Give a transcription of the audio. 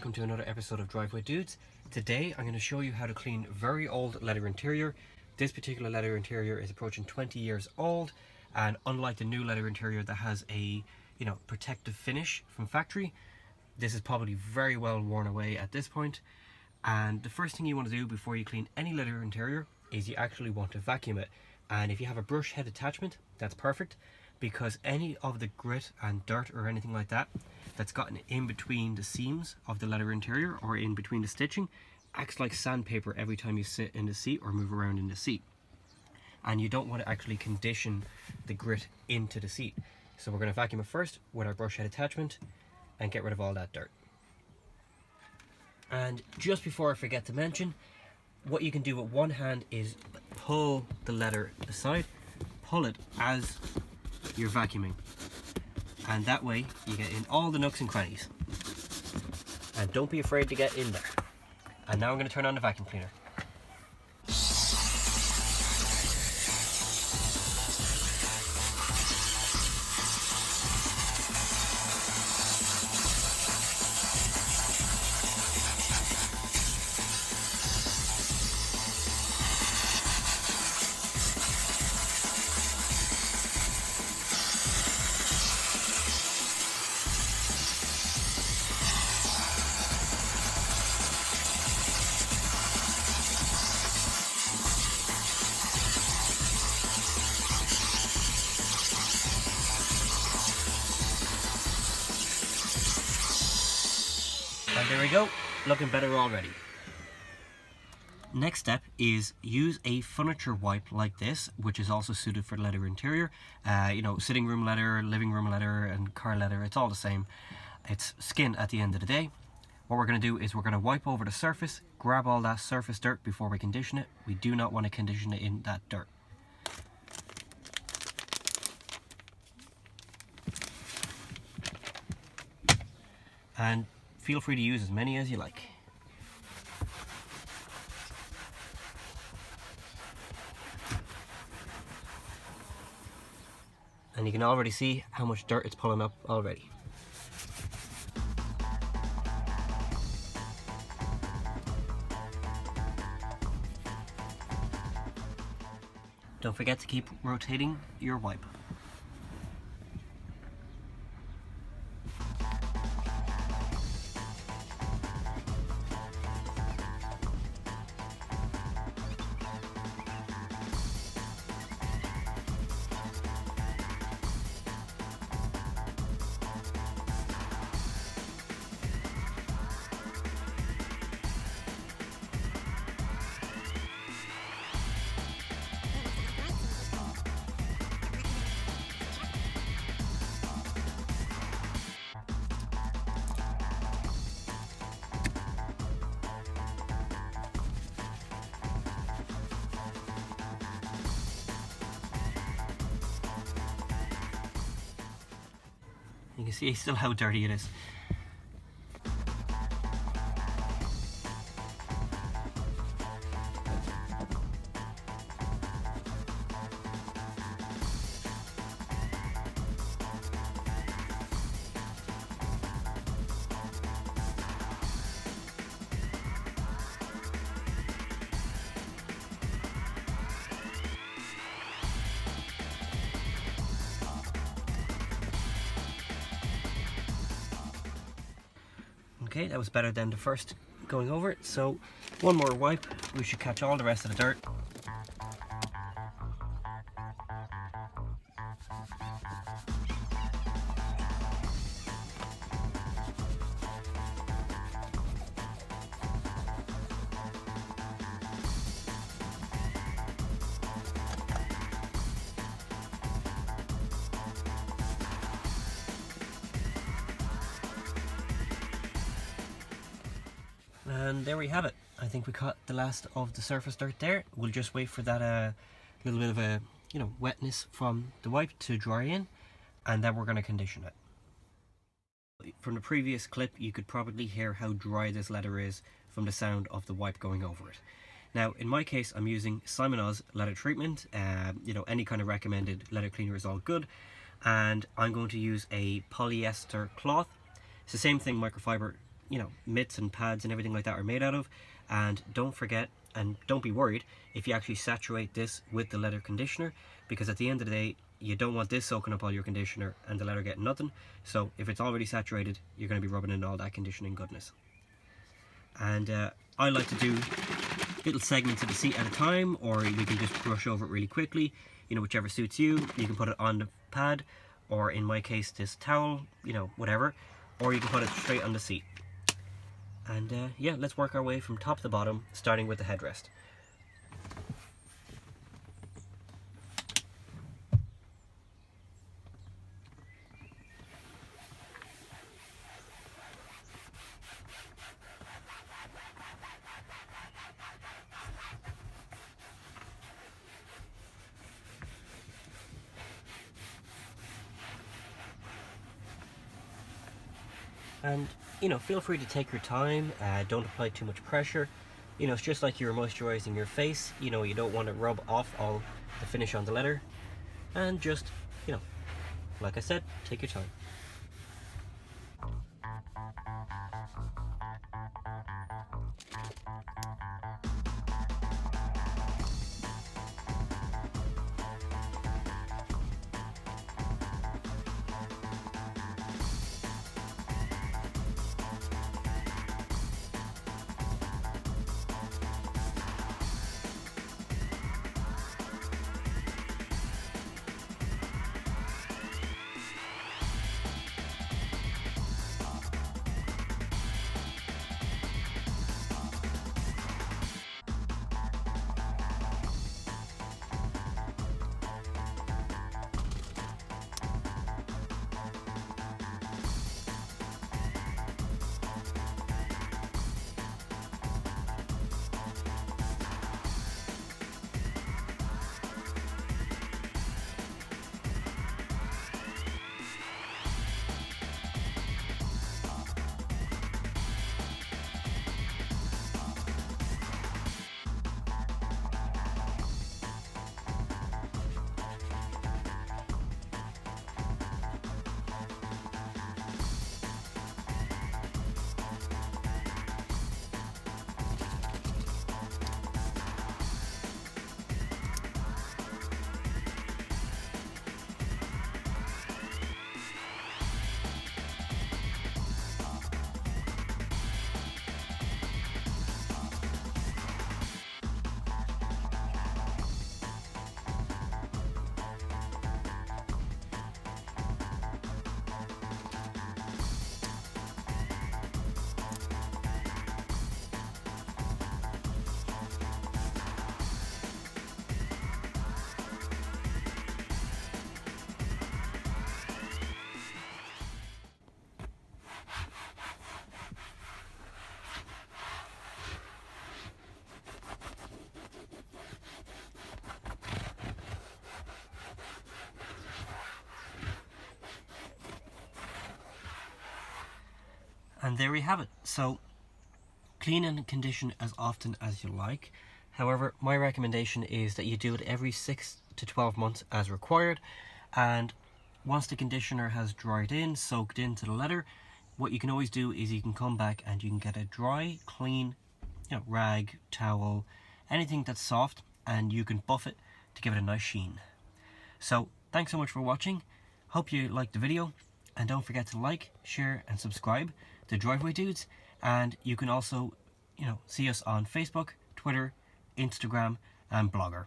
welcome to another episode of Driveway Dudes. Today I'm going to show you how to clean very old leather interior. This particular leather interior is approaching 20 years old, and unlike the new leather interior that has a protective finish from factory, this is probably very well worn away at this point. And the first thing you want to do before you clean any leather interior is you actually want to vacuum it. And if you have a brush head attachment, that's perfect, because any of the grit and dirt or anything like that that's gotten in between the seams of the leather interior or in between the stitching acts like sandpaper every time you sit in the seat or move around in the seat. And you don't want to actually condition the grit into the seat. So we're going to vacuum it first with our brush head attachment and get rid of all that dirt. And just before I forget to mention, what you can do with one hand is pull the leather aside, pull it as you're vacuuming, and that way you get in all the nooks and crannies. And don't be afraid to get in there. And now I'm going to turn on the vacuum cleaner. And there we go, looking better already. Next step is use a furniture wipe like this, which is also suited for leather interior. Sitting room leather, living room leather, and car leather, it's all the same. It's skin at the end of the day. What we're going to do is we're going to wipe over the surface, grab all that surface dirt before we condition it. We do not want to condition it in that dirt. And feel free to use as many as you like. And you can already see how much dirt it's pulling up already. Don't forget to keep rotating your wipe. You can see still how dirty it is. Okay, that was better than the first going over it. So one more wipe, we should catch all the rest of the dirt. And there we have it. I think we caught the last of the surface dirt there. We'll just wait for that little bit of a wetness from the wipe to dry in, and then we're going to condition it. From the previous clip, you could probably hear how dry this leather is from the sound of the wipe going over it. Now, in my case, I'm using Simon Oz leather treatment. Any kind of recommended leather cleaner is all good. And I'm going to use a polyester cloth. It's the same thing, microfiber mitts and pads and everything like that are made out of. And don't forget, and don't be worried if you actually saturate this with the leather conditioner, because at the end of the day you don't want this soaking up all your conditioner and the leather getting nothing. So if it's already saturated, you're going to be rubbing in all that conditioning goodness. And I like to do little segments of the seat at a time, or you can just brush over it really quickly, whichever suits you. You can put it on the pad, or in my case this towel, whatever, or you can put it straight on the seat. And yeah, let's work our way from top to bottom, starting with the headrest. And feel free to take your time, don't apply too much pressure. It's just like you're moisturizing your face. You don't want to rub off all the finish on the leather. And just, like I said, take your time. And there we have it. So clean and condition as often as you like. However, my recommendation is that you do it every 6 to 12 months as required. And once the conditioner has dried in, soaked into the leather, what you can always do is you can come back and you can get a dry, clean, rag, towel, anything that's soft, and you can buff it to give it a nice sheen. So thanks so much for watching. Hope you liked the video, and don't forget to like, share and subscribe to Driveway Dudes. And you can also see us on Facebook, Twitter, Instagram and Blogger.